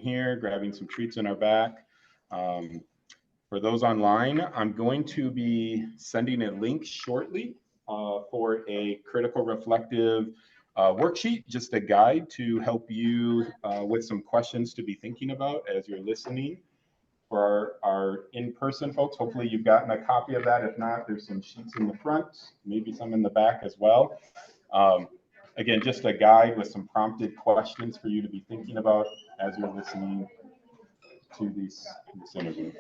here, grabbing some treats in our back. For those online, I'm going to be sending a link shortly for a critical reflective worksheet, just a guide to help you with some questions to be thinking about as you're listening. For our in-person folks, hopefully you've gotten a copy of that. If not, there's some sheets in the front, maybe some in the back as well. Again, just a guide with some prompted questions for you to be thinking about as you're listening to this interview.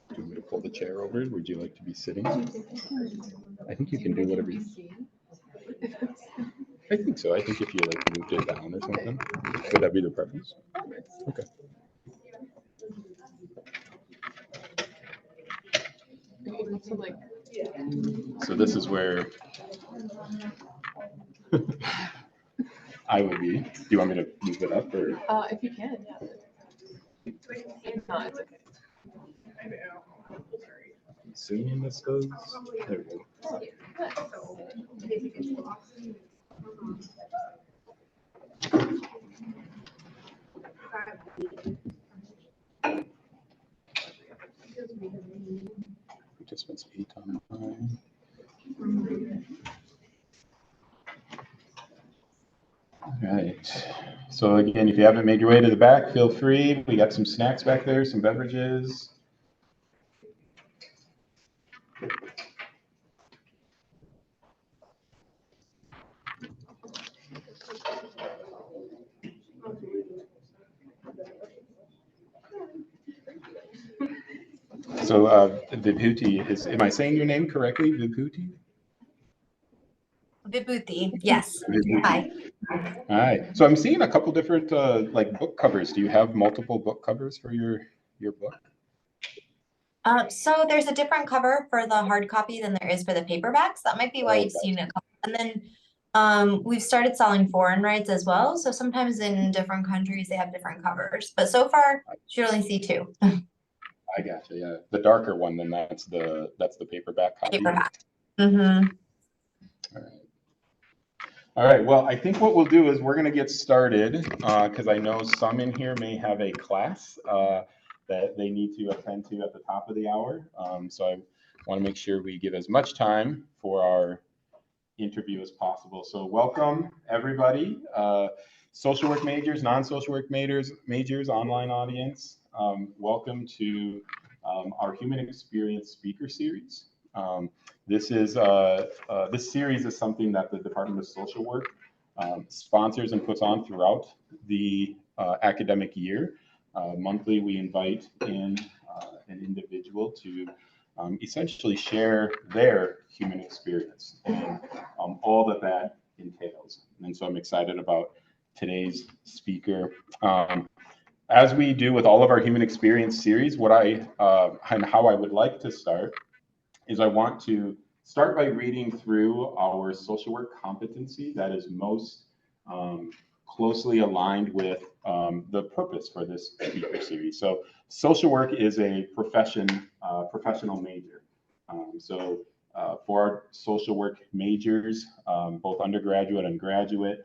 Do you want me to pull the chair over? Would you like to be sitting? I think you can do whatever you. I think so. I think if you like moved it down or something, would that be the preference? Okay. So this is where I would be. Do you want me to move it up or? If you can, yeah. No, it's okay. Assuming this goes. There we go. Participants 8 online. All right. So again, if you haven't made your way to the back, feel free. We got some snacks back there, some beverages. So Vibhuti, am I saying your name correctly, Vibhuti? Vibhuti, yes. Vibhuti. Hi. Hi. So I'm seeing a couple different like book covers. Do you have multiple book covers for your book? So there's a different cover for the hard copy than there is for the paperbacks. That might be why you've seen a couple. And then we've started selling foreign rights as well. So sometimes in different countries they have different covers. But so far, you should only see 2. I gotcha. Yeah, the darker one, then that's the paperback copy. Paperback. Mm-hmm. All right. All right. Well, I think what we'll do is we're going to get started because I know some in here may have a class that they need to attend to at the top of the hour. So I want to make sure we give as much time for our interview as possible. So welcome everybody, social work majors, non-social work majors, online audience. Welcome to our Human Experience Speaker Series. This series is something that the Department of Social Work sponsors and puts on throughout the academic year. Monthly, we invite in an individual to essentially share their human experience and all that entails. And so I'm excited about today's speaker. As we do with all of our human experience series, what and how I would like to start is I want to start by reading through our social work competency that is most closely aligned with the purpose for this speaker series. So social work is a professional major. For our social work majors, both undergraduate and graduate,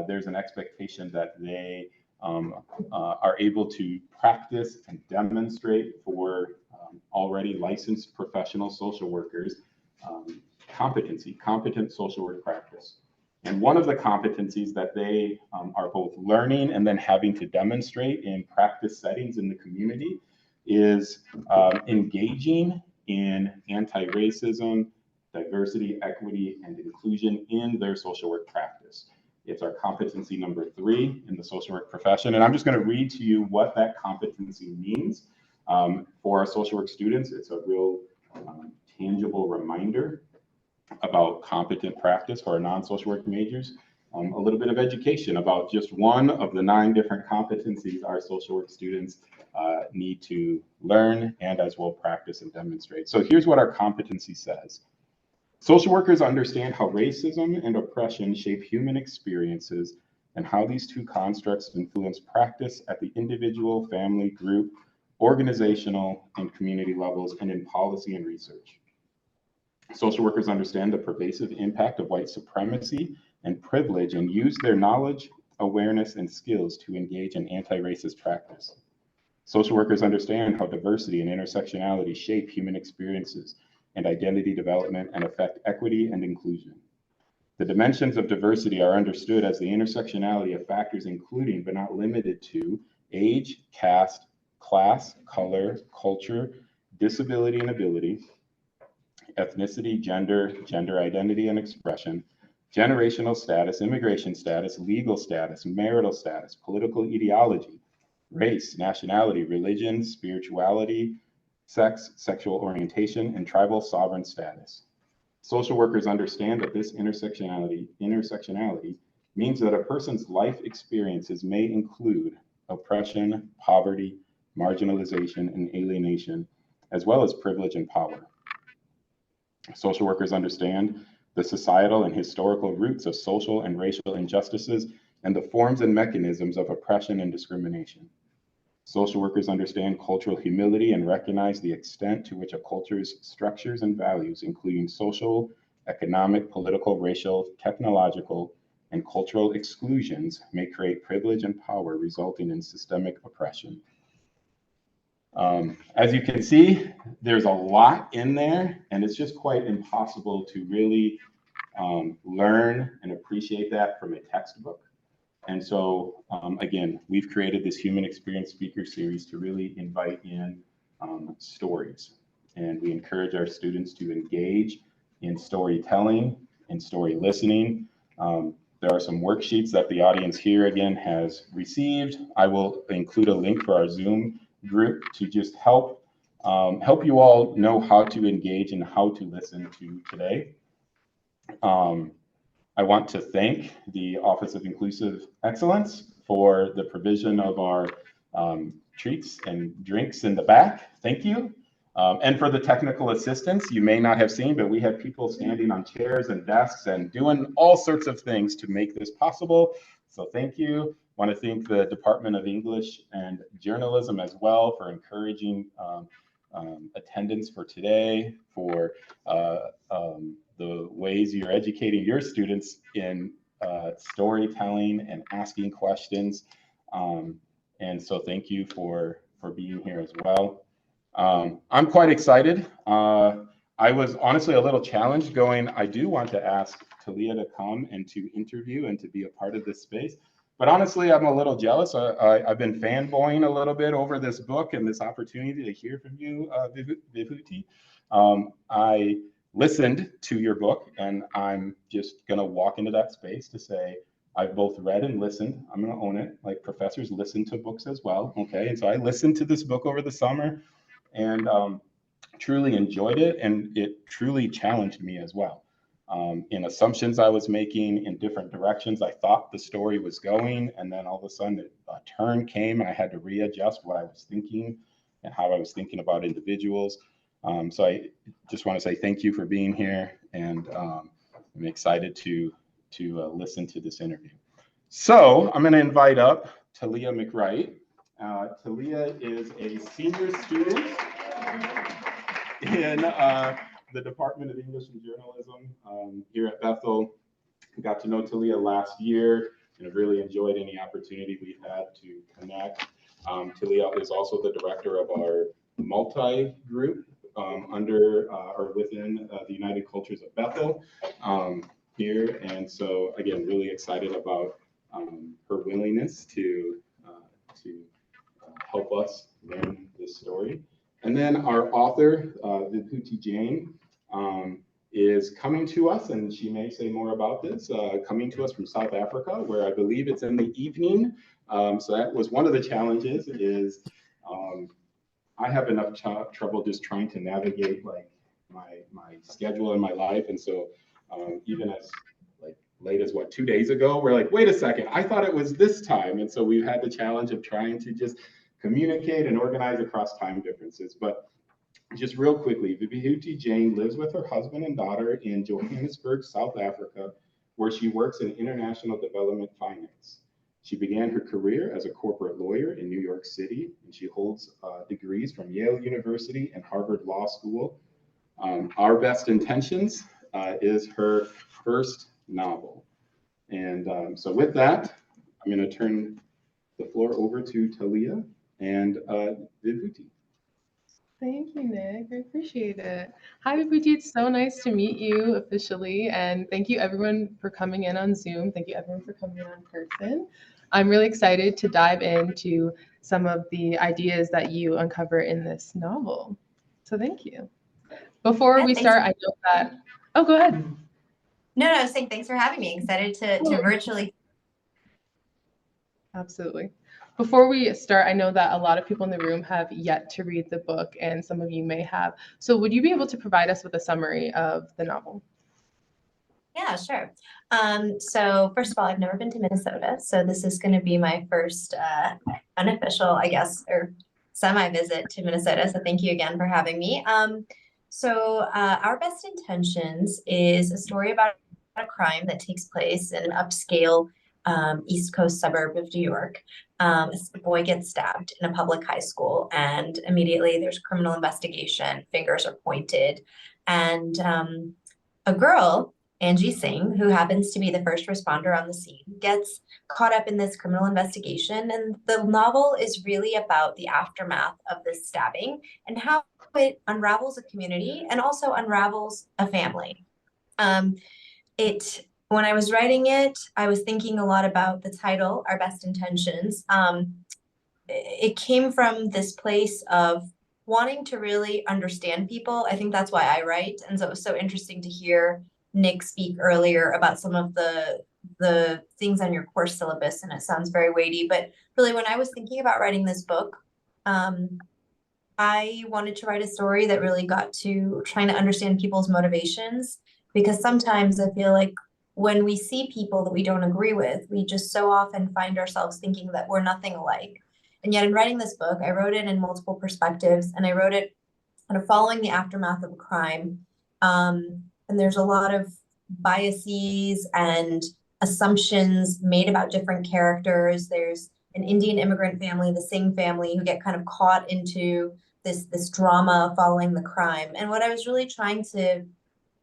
there's an expectation that they are able to practice and demonstrate for already licensed professional social workers competent social work practice. And one of the competencies that they are both learning and then having to demonstrate in practice settings in the community is engaging in anti-racism, diversity, equity, and inclusion in their social work practice. It's our competency number 3 in the social work profession. And I'm just going to read to you what that competency means for our social work students. It's a real tangible reminder about competent practice for our non-social work majors. A little bit of education about just one of the 9 different competencies our social work students need to learn and as well practice and demonstrate. So here's what our competency says. Social workers understand how racism and oppression shape human experiences and how these two constructs influence practice at the individual, family, group, organizational, and community levels, and in policy and research. Social workers understand the pervasive impact of white supremacy and privilege and use their knowledge, awareness, and skills to engage in anti-racist practice. Social workers understand how diversity and intersectionality shape human experiences and identity development and affect equity and inclusion. The dimensions of diversity are understood as the intersectionality of factors including but not limited to age, caste, class, color, culture, disability and ability, ethnicity, gender, gender identity and expression, generational status, immigration status, legal status, marital status, political ideology, race, nationality, religion, spirituality, sex, sexual orientation, and tribal sovereign status. Social workers understand that this intersectionality means that a person's life experiences may include oppression, poverty, marginalization, and alienation, as well as privilege and power. Social workers understand the societal and historical roots of social and racial injustices and the forms and mechanisms of oppression and discrimination. Social workers understand cultural humility and recognize the extent to which a culture's structures and values, including social, economic, political, racial, technological, and cultural exclusions, may create privilege and power, resulting in systemic oppression. As you can see, there's a lot in there, and it's just quite impossible to really learn and appreciate that from a textbook. And so, again, we've created this human experience speaker series to really invite in stories. And we encourage our students to engage in storytelling and story listening. There are some worksheets that the audience here, again, has received. I will include a link for our Zoom group to just help you all know how to engage and how to listen to today. I want to thank the Office of Inclusive Excellence for the provision of our treats and drinks in the back. Thank you. And for the technical assistance, you may not have seen, but we had people standing on chairs and desks and doing all sorts of things to make this possible. So thank you. I want to thank the Department of English and Journalism as well for encouraging attendance for today, for the ways you're educating your students in storytelling and asking questions. And so thank you for being here as well. I'm quite excited. I was honestly a little challenged going, I do want to ask Talia to come and to interview and to be a part of this space. But honestly, I'm a little jealous. I've been fanboying a little bit over this book and this opportunity to hear from you, Vibhuti. I listened to your book, and I'm just going to walk into that space to say, I've both read and listened. I'm going to own it. Like professors listen to books as well. Okay. And so I listened to this book over the summer and truly enjoyed it. And it truly challenged me as well. In assumptions I was making, in different directions I thought the story was going, and then all of a sudden a turn came and I had to readjust what I was thinking and how I was thinking about individuals. So I just want to say thank you for being here, and I'm excited to listen to this interview. So I'm going to invite up Talia McWright. Talia is a senior student in the Department of English and Journalism here at Bethel. We got to know Talia last year and have really enjoyed any opportunity we've had to connect. Talia is also the director of our multi-group under or within the United Cultures of Bethel here. And so again, really excited about her willingness to help us learn this story. And then our author, Vibhuti Jain, is coming to us, and she may say more about this, coming to us from South Africa, where I believe it's in the evening. So that was one of the challenges is I have enough trouble just trying to navigate like my schedule in my life. And so even as like late as what, 2 days ago, we're like, wait a second, I thought it was this time. And so we've had the challenge of trying to just communicate and organize across time differences. But just real quickly, Vibhuti Jain lives with her husband and daughter in Johannesburg, South Africa, where she works in international development finance. She began her career as a corporate lawyer in New York City, and she holds degrees from Yale University and Harvard Law School. Our Best Intentions is her first novel. And so with that, I'm going to turn the floor over to Talia and Vibhuti. Thank you, Nick. I appreciate it. Hi, Vibhuti. It's so nice to meet you officially. And thank you, everyone, for coming in on Zoom. Thank you, everyone, for coming in person. I'm really excited to dive into some of the ideas that you uncover in this novel. So thank you. Before we start, I know that... Oh, go ahead. No, I was saying thanks for having me. Excited to virtually. Absolutely. Before we start, I know that a lot of people in the room have yet to read the book, and some of you may have. So would you be able to provide us with a summary of the novel? Yeah, sure. So first of all, I've never been to Minnesota, so this is going to be my first unofficial, I guess, or semi-visit to Minnesota. So thank you again for having me. Our Best Intentions is a story about a crime that takes place in an upscale East Coast suburb of New York. A boy gets stabbed in a public high school, and immediately there's criminal investigation, fingers are pointed, and a girl, Angie Singh, who happens to be the first responder on the scene, gets caught up in this criminal investigation. And the novel is really about the aftermath of this stabbing and how it unravels a community and also unravels a family. When I was writing it, I was thinking a lot about the title, Our Best Intentions. It came from this place of wanting to really understand people. I think that's why I write. And so it was so interesting to hear Nick speak earlier about some of the things on your course syllabus, and it sounds very weighty. But really, when I was thinking about writing this book, I wanted to write a story that really got to trying to understand people's motivations, because sometimes I feel like when we see people that we don't agree with, we just so often find ourselves thinking that we're nothing alike. And yet in writing this book, I wrote it in multiple perspectives, and I wrote it kind of following the aftermath of a crime. And there's a lot of biases and assumptions made about different characters. There's an Indian immigrant family, the Singh family, who get kind of caught into this drama following the crime. And what I was really trying to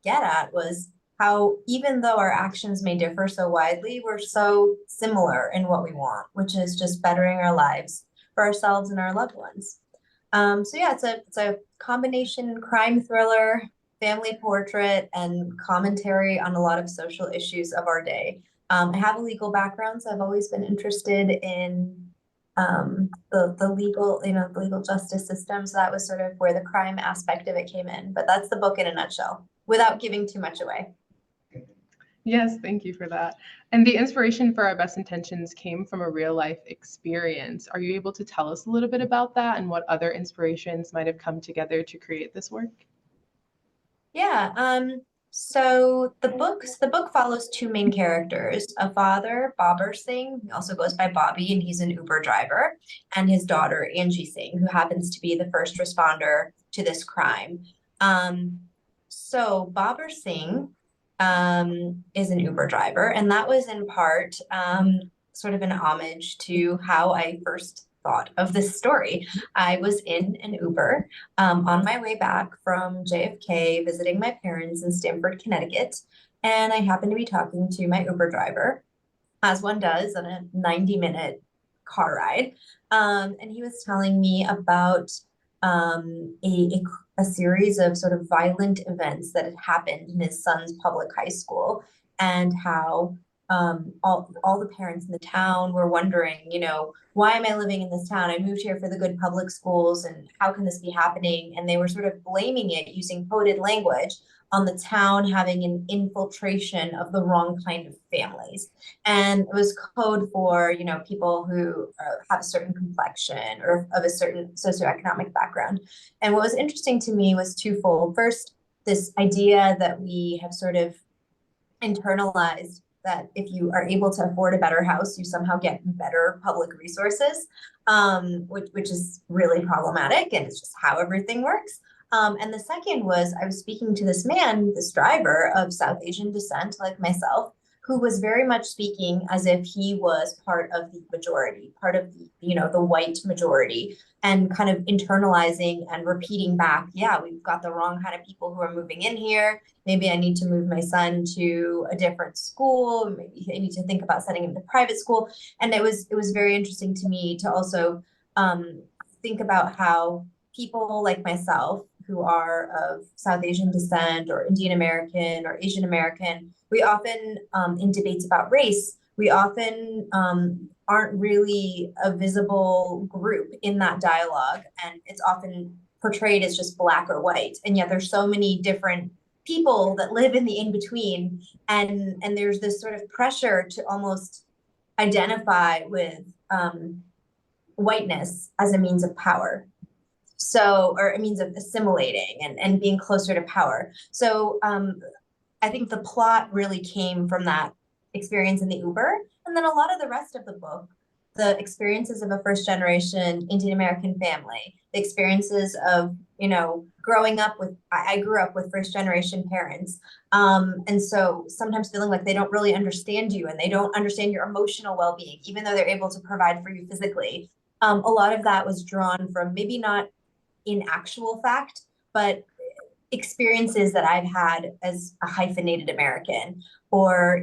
get at was how, even though our actions may differ so widely, we're so similar in what we want, which is just bettering our lives for ourselves and our loved ones. So yeah, it's a combination crime thriller, family portrait, and commentary on a lot of social issues of our day. I have a legal background, so I've always been interested in the legal justice system. So that was sort of where the crime aspect of it came in. But that's the book in a nutshell, without giving too much away. Yes, thank you for that. And the inspiration for Our Best Intentions came from a real life experience. Are you able to tell us a little bit about that and what other inspirations might have come together to create this work? Yeah, so the book follows two main characters, a father, Babur Singh, he also goes by Bobby, and he's an Uber driver, and his daughter, Angie Singh, who happens to be the first responder to this crime. So Babur Singh is an Uber driver, and that was in part sort of an homage to how I first thought of this story. I was in an Uber on my way back from JFK visiting my parents in Stamford, Connecticut, and I happened to be talking to my Uber driver, as one does on a 90-minute car ride, and he was telling me about a series of sort of violent events that had happened in his son's public high school, and how all the parents in the town were wondering, why am I living in this town? I moved here for the good public schools, and how can this be happening? And they were sort of blaming it, using coded language, on the town having an infiltration of the wrong kind of families. And it was code for, people who have a certain complexion or of a certain socioeconomic background. And what was interesting to me was twofold. First, this idea that we have sort of internalized that if you are able to afford a better house, you somehow get better public resources, which is really problematic, and it's just how everything works. And the second was I was speaking to this man, this driver of South Asian descent, like myself, who was very much speaking as if he was part of the majority, part of the, the white majority, and kind of internalizing and repeating back, yeah, we've got the wrong kind of people who are moving in here. Maybe I need to move my son to a different school. Maybe I need to think about sending him to private school. And it was very interesting to me to also think about how people like myself who are of South Asian descent or Indian American or Asian American, we often, in debates about race, we often aren't really a visible group in that dialogue. And it's often portrayed as just black or white. And yet there's so many different people that live in the in-between. And there's this sort of pressure to almost identify with whiteness as a means of power. So, or a means of assimilating and being closer to power. So I think the plot really came from that experience in the Uber. And then a lot of the rest of the book, the experiences of a first generation Indian American family, the experiences of, growing up with, I grew up with first generation parents. And so sometimes feeling like they don't really understand you and they don't understand your emotional well-being, even though they're able to provide for you physically. A lot of that was drawn from maybe not in actual fact, but experiences that I've had as a hyphenated American, or,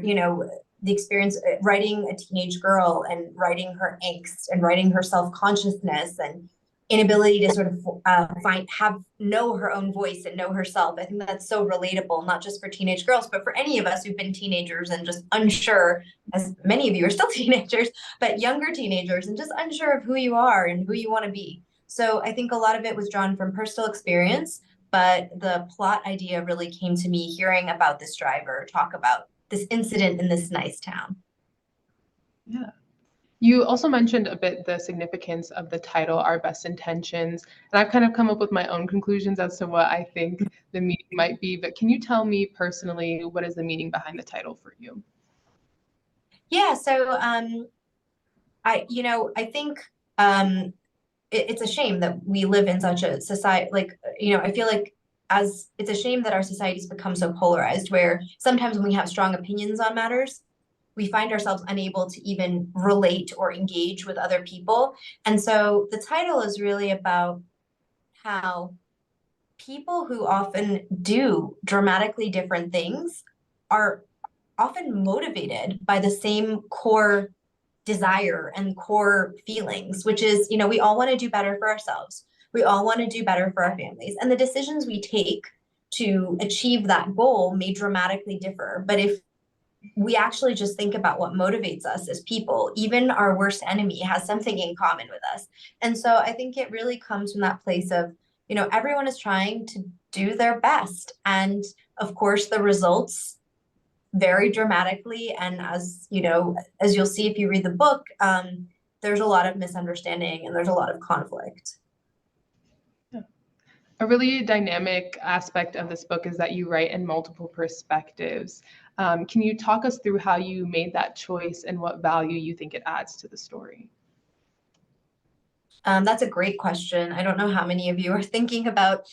the experience writing a teenage girl and writing her angst and writing her self-consciousness and inability to sort of know her own voice and know herself. I think that's so relatable, not just for teenage girls, but for any of us who've been teenagers and just unsure, as many of you are still teenagers, but younger teenagers and just unsure of who you are and who you want to be. So I think a lot of it was drawn from personal experience, but the plot idea really came to me hearing about this driver talk about this incident in this nice town. Yeah. You also mentioned a bit the significance of the title, Our Best Intentions, and I've kind of come up with my own conclusions as to what I think the meaning might be, but can you tell me personally, what is the meaning behind the title for you? Yeah, so I think it's a shame that we live in such a society, I feel like as it's a shame that our society's become so polarized, where sometimes when we have strong opinions on matters, we find ourselves unable to even relate or engage with other people. And so the title is really about how people who often do dramatically different things are often motivated by the same core desire and core feelings, which is, we all want to do better for ourselves. We all want to do better for our families. And the decisions we take to achieve that goal may dramatically differ. But if we actually just think about what motivates us as people, even our worst enemy has something in common with us. And so I think it really comes from that place of, everyone is trying to do their best. And of course, the results vary dramatically. And as you'll see if you read the book, there's a lot of misunderstanding and there's a lot of conflict. A really dynamic aspect of this book is that you write in multiple perspectives. Can you talk us through how you made that choice and what value you think it adds to the story? That's a great question. I don't know how many of you are thinking about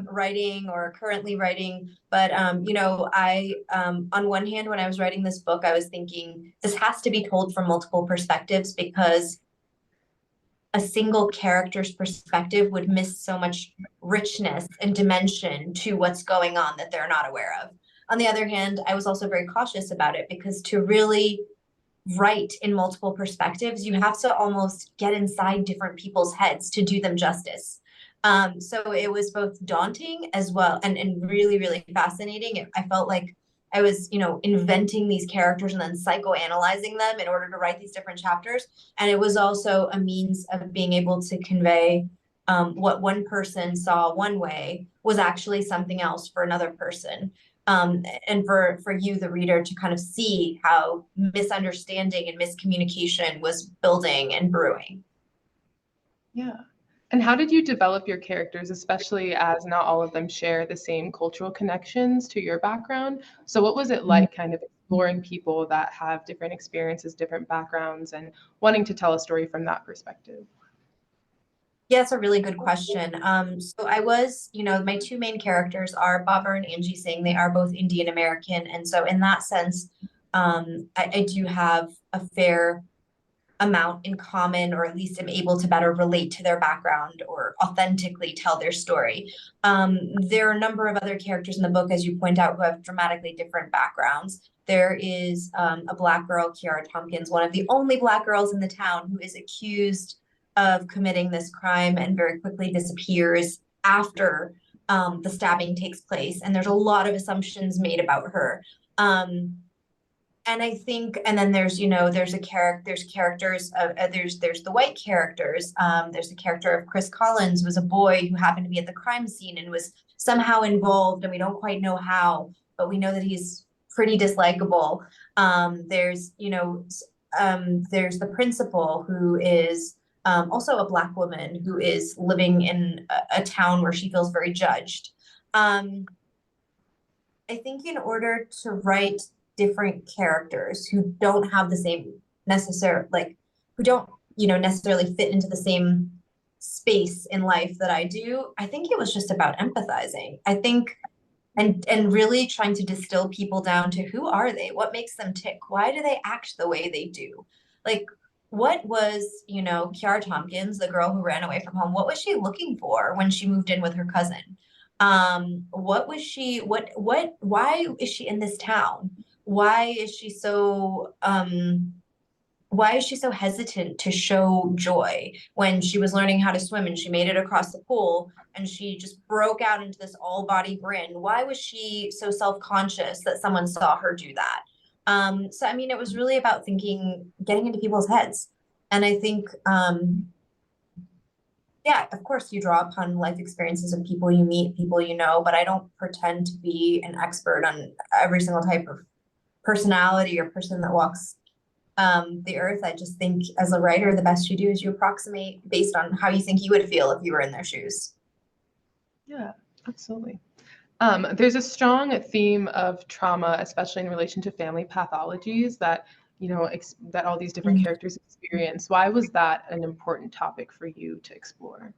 writing or currently writing, but I on one hand, when I was writing this book, I was thinking this has to be told from multiple perspectives because a single character's perspective would miss so much richness and dimension to what's going on that they're not aware of. On the other hand, I was also very cautious about it because to really write in multiple perspectives, you have to almost get inside different people's heads to do them justice. So it was both daunting as well and really, really fascinating. I felt like I was, inventing these characters and then psychoanalyzing them in order to write these different chapters. And it was also a means of being able to convey what one person saw one way was actually something else for another person. And for you, the reader, to kind of see how misunderstanding and miscommunication was building and brewing. Yeah. And how did you develop your characters, especially as not all of them share the same cultural connections to your background? So what was it like kind of exploring people that have different experiences, different backgrounds, and wanting to tell a story from that perspective? Yeah, it's a really good question. So I was, my two main characters are Baba and Angie Singh. They are both Indian American, and so in that sense, I do have a fair amount in common, or at least am able to better relate to their background or authentically tell their story. There are a number of other characters in the book, as you point out, who have dramatically different backgrounds. There is a Black girl, Kiara Tompkins, one of the only Black girls in the town, who is accused of committing this crime and very quickly disappears after the stabbing takes place. And there's a lot of assumptions made about her. And I think, and then there's, there's characters of, there's the white characters. There's the character of Chris Collins, who was a boy who happened to be at the crime scene and was somehow involved, and we don't quite know how, but we know that he's pretty dislikable. There's, there's the principal, who is also a Black woman who is living in a town where she feels very judged. I think in order to write different characters who don't have the same who don't, necessarily fit into the same space in life that I do, I think it was just about empathizing. I think and really trying to distill people down to who are they? What makes them tick? Why do they act the way they do? Like, what was, Kiara Tompkins, the girl who ran away from home, what was she looking for when she moved in with her cousin? What was she, why is she in this town? Why is she so, why is she so hesitant to show joy when she was learning how to swim and she made it across the pool and she just broke out into this all body grin? Why was she so self-conscious that someone saw her do that? So I mean, it was really about getting into people's heads. And I think, yeah, of course you draw upon life experiences of people you meet, people you know, but I don't pretend to be an expert on every single type of personality or person that walks the earth. I just think as a writer, the best you do is you approximate based on how you think you would feel if you were in their shoes. Yeah, absolutely. There's a strong theme of trauma, especially in relation to family pathologies that, that all these different characters experience. Why was that an important topic for you to explore?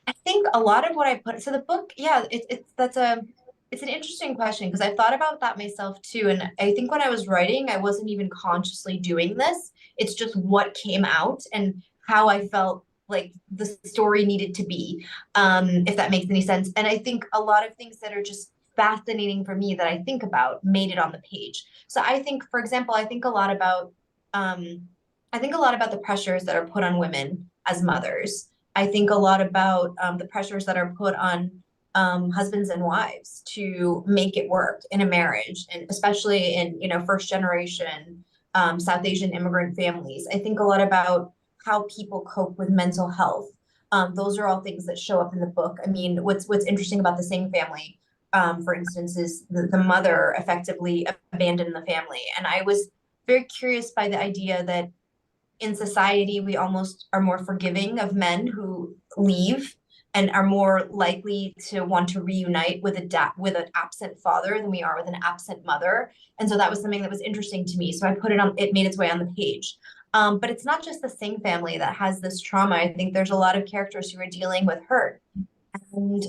I think a lot of what I put, so the book, yeah, it's an interesting question because I thought about that myself too. And I think when I was writing, I wasn't even consciously doing this. It's just what came out and how I felt like the story needed to be, if that makes any sense. And I think a lot of things that are just fascinating for me that I think about made it on the page. So I think, for example, I think a lot about the pressures that are put on women as mothers. I think a lot about the pressures that are put on husbands and wives to make it work in a marriage, and especially in first generation South Asian immigrant families. I think a lot about how people cope with mental health. Those are all things that show up in the book. I mean, what's interesting about the Singh family, for instance, is the mother effectively abandoned the family, and I was very curious by the idea that in society, we almost are more forgiving of men who leave and are more likely to want to reunite with with an absent father than we are with an absent mother. And so that was something that was interesting to me. So I put it made its way on the page. But it's not just the Singh family that has this trauma. I think there's a lot of characters who are dealing with hurt. And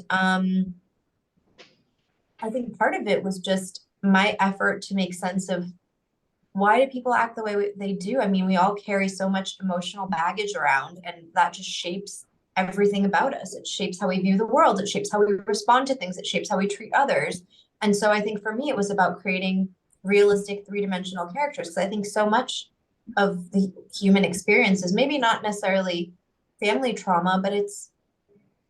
I think part of it was just my effort to make sense of why do people act the way they do? I mean, we all carry so much emotional baggage around, and that just shapes everything about us. It shapes how we view the world. It shapes how we respond to things. It shapes how we treat others. And so I think for me, it was about creating realistic three-dimensional characters, because I think so much of the human experience is maybe not necessarily family trauma, but it's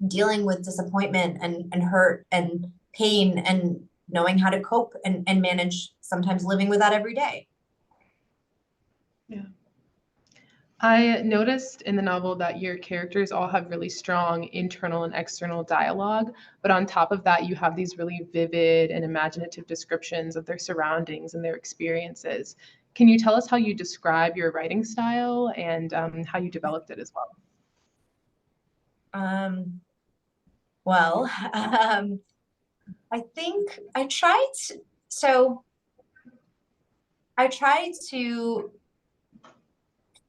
dealing with disappointment and hurt and pain and knowing how to cope and manage, sometimes living with that every day. Yeah. I noticed in the novel that your characters all have really strong internal and external dialogue, but on top of that, you have these really vivid and imaginative descriptions of their surroundings and their experiences. Can you tell us how you describe your writing style and how you developed it as well? Well, I think so I tried to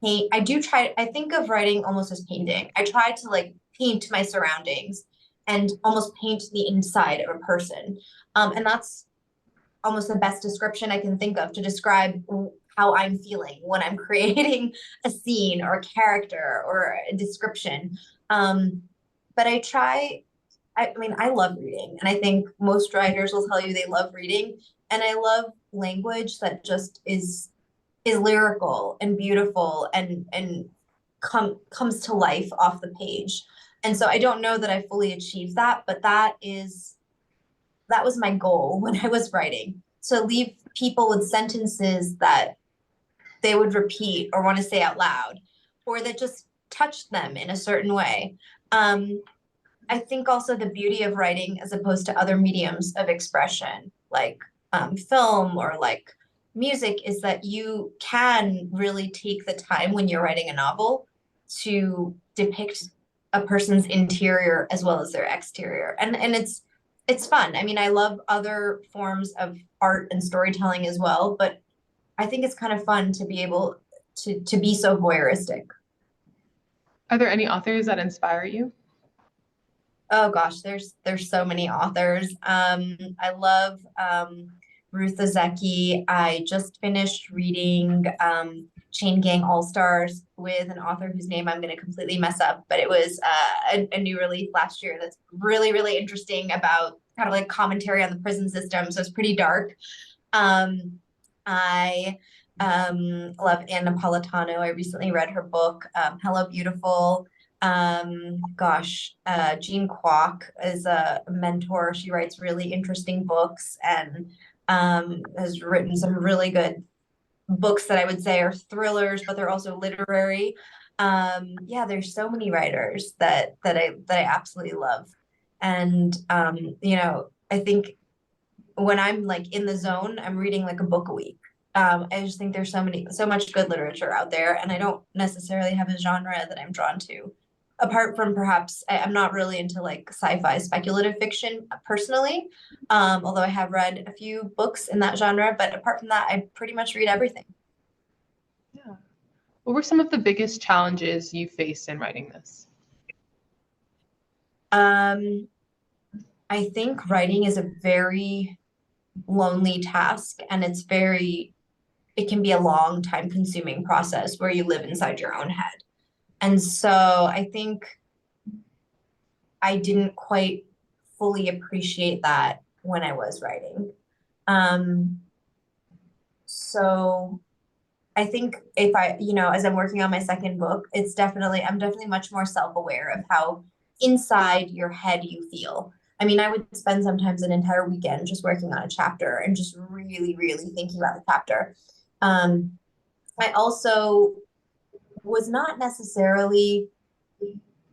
paint. I think of writing almost as painting. I try to like paint my surroundings and almost paint the inside of a person. And that's almost the best description I can think of to describe how I'm feeling when I'm creating a scene or a character or a description. But I mean, I love reading, and I think most writers will tell you they love reading, and I love language that just is lyrical and beautiful and comes to life off the page. And so I don't know that I fully achieved that, but that was my goal when I was writing, to leave people with sentences that they would repeat or want to say out loud, or that just touched them in a certain way. I think also the beauty of writing, as opposed to other mediums of expression, like film or like music, is that you can really take the time when you're writing a novel to depict a person's interior as well as their exterior. And it's fun. I mean, I love other forms of art and storytelling as well, but I think it's kind of fun to be able to be so voyeuristic. Are there any authors that inspire you? Oh gosh, there's so many authors. I love Ruth Ozeki. I just finished reading Chain Gang All Stars with an author whose name I'm going to completely mess up, but it was a new release last year that's really, really interesting, about kind of like commentary on the prison system. So it's pretty dark. I love Anna Napolitano. I recently read her book, Hello Beautiful. Jean Kwok is a mentor. She writes really interesting books and has written some really good books that I would say are thrillers, but they're also literary. Yeah, there's so many writers that I absolutely love. And I think when I'm like in the zone, I'm reading like a book a week. I just think there's so much good literature out there, and I don't necessarily have a genre that I'm drawn to. Apart from perhaps, I'm not really into like sci-fi speculative fiction personally, although I have read a few books in that genre. But apart from that, I pretty much read everything. Yeah. What were some of the biggest challenges you faced in writing this? I think writing is a very lonely task, and it can be a long time consuming process where you live inside your own head. And so I think I didn't quite fully appreciate that when I was writing. So I think if as I'm working on my second book, I'm definitely much more self-aware of how inside your head you feel. I mean, I would spend sometimes an entire weekend just working on a chapter and just really, really thinking about the chapter. I also was not necessarily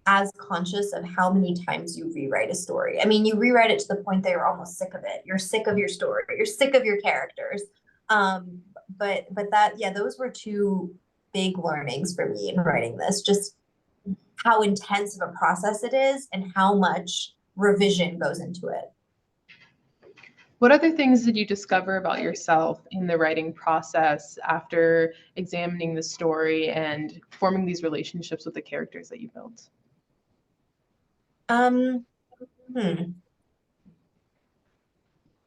as conscious of how many times you rewrite a story. I mean, you rewrite it to the point that you're almost sick of it. You're sick of your story. You're sick of your characters. But those were two big learnings for me in writing this, just how intense of a process it is and how much revision goes into it. What other things did you discover about yourself in the writing process after examining the story and forming these relationships with the characters that you built?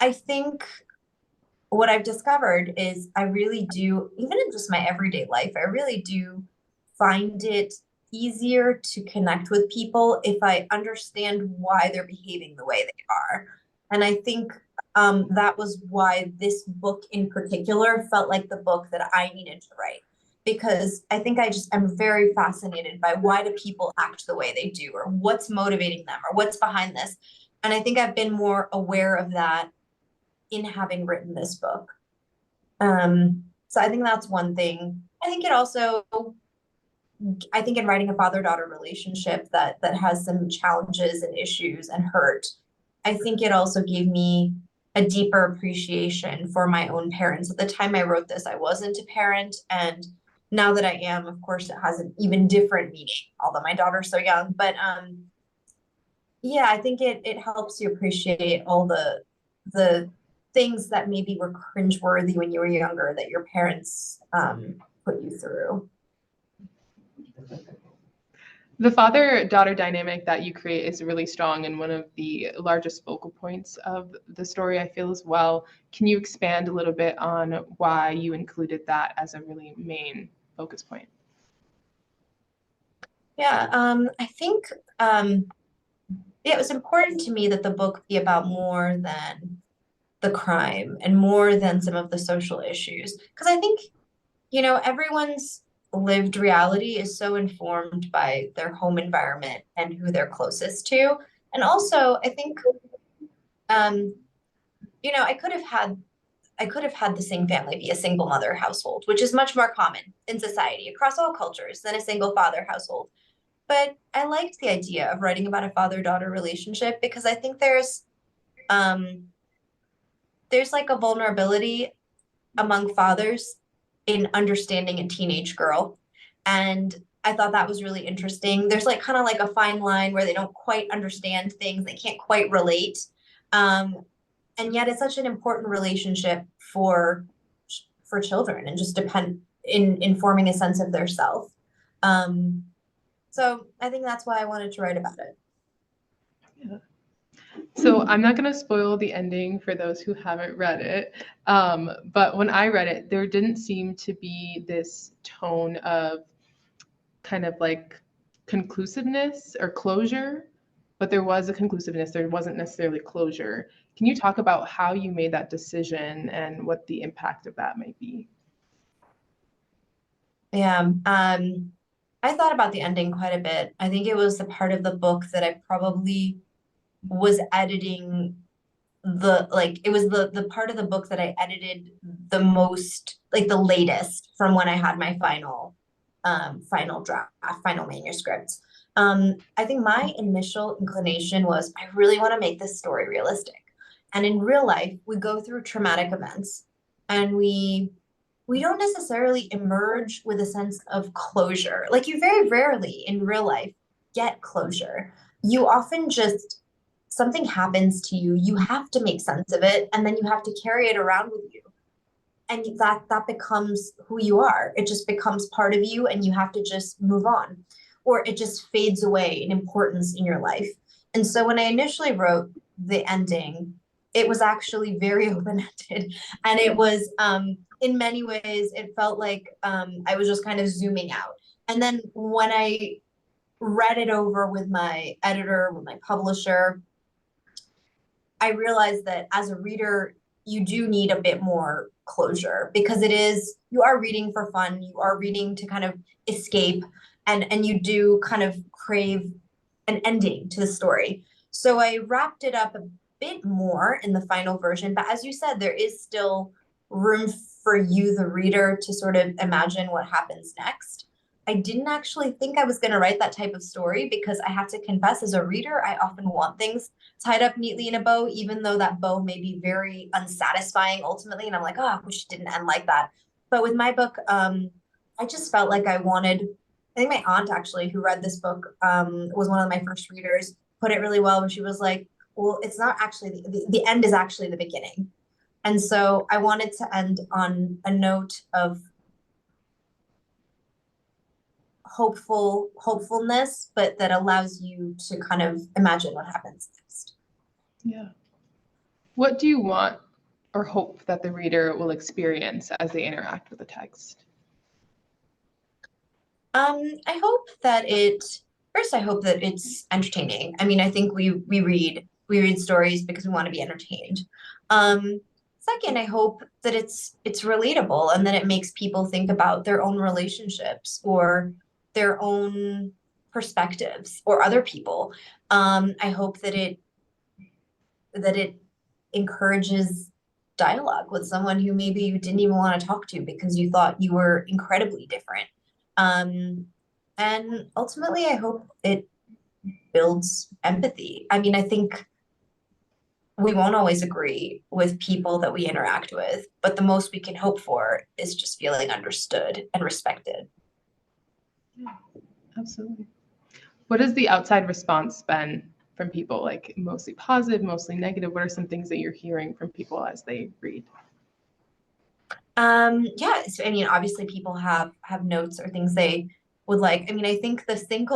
I think what I've discovered is I really do, even in just my everyday life, I really do find it easier to connect with people if I understand why they're behaving the way they are. And I think that was why this book in particular felt like the book that I needed to write. Because I think I'm very fascinated by why do people act the way they do, or what's motivating them, or what's behind this. And I think I've been more aware of that in having written this book. So I think that's one thing. I think in writing a father-daughter relationship that has some challenges and issues and hurt, I think it also gave me a deeper appreciation for my own parents. At the time I wrote this, I wasn't a parent, and now that I am, of course, it has an even different meaning, although my daughter's so young. But yeah, I think it helps you appreciate all the things that maybe were cringeworthy when you were younger that your parents put you through. The father-daughter dynamic that you create is really strong and one of the largest focal points of the story, I feel, as well. Can you expand a little bit on why you included that as a really main focus point? Yeah, I think it was important to me that the book be about more than the crime and more than some of the social issues. Because I think, everyone's lived reality is so informed by their home environment and who they're closest to. And also, I think, um, I could have had the same family be a single mother household, which is much more common in society across all cultures than a single father household. But I liked the idea of writing about a father-daughter relationship because I think um there's like a vulnerability among fathers in understanding a teenage girl. And I thought that was really interesting. There's like kind of like a fine line where they don't quite understand things, they can't quite relate. Um, and yet it's such an important relationship for children and just depend in forming a sense of their self. Um, so I think that's why I wanted to write about it. Yeah. So I'm not going to spoil the ending for those who haven't read it. But when I read it, there didn't seem to be this tone of kind of like conclusiveness or closure, but there was a conclusiveness. There wasn't necessarily closure. Can you talk about how you made that decision and what the impact of that might be? Yeah, I thought about the ending quite a bit. I think it was the part of the book that I probably was editing it was the part of the book that I edited the most, like the latest from when I had my final draft, final manuscript. I think my initial inclination was I really want to make this story realistic. And in real life, we go through traumatic events and we don't necessarily emerge with a sense of closure. Like you very rarely in real life get closure. You often just something happens to you, you have to make sense of it, and then you have to carry it around with you. And that becomes who you are. It just becomes part of you, and you have to just move on, or it just fades away in importance in your life. And so when I initially wrote the ending, it was actually very open-ended, and it was in many ways it felt like I was just kind of zooming out. And then when I read it over with my editor, with my publisher, I realized that as a reader, you do need a bit more closure because you are reading for fun, you are reading to kind of escape, and you do kind of crave an ending to the story. So I wrapped it up a bit more in the final version, but as you said, there is still room for you, the reader, to sort of imagine what happens next. I didn't actually think I was going to write that type of story because I have to confess, as a reader, I often want things tied up neatly in a bow, even though that bow may be very unsatisfying ultimately. And I'm like, oh, I wish it didn't end like that. But with my book, I just felt like I think my aunt actually, who read this book, was one of my first readers, put it really well, where she was like, well, it's not actually, the end is actually the beginning. And so I wanted to end on a note of hopefulness, but that allows you to kind of imagine what happens next. Yeah. What do you want or hope that the reader will experience as they interact with the text? I hope that I hope that it's entertaining. I mean, I think we read stories because we want to be entertained. Second, I hope that it's relatable and that it makes people think about their own relationships or their own perspectives or other people. I hope that it encourages dialogue with someone who maybe you didn't even want to talk to because you thought you were incredibly different. And ultimately, I hope it builds empathy. I mean, I think we won't always agree with people that we interact with, but the most we can hope for is just feeling understood and respected. Yeah, absolutely. What has the outside response been from people? Like mostly positive, mostly negative? What are some things that you're hearing from people as they read? Yeah, so, I mean, obviously people have notes or things they would like. I mean, I think the thing,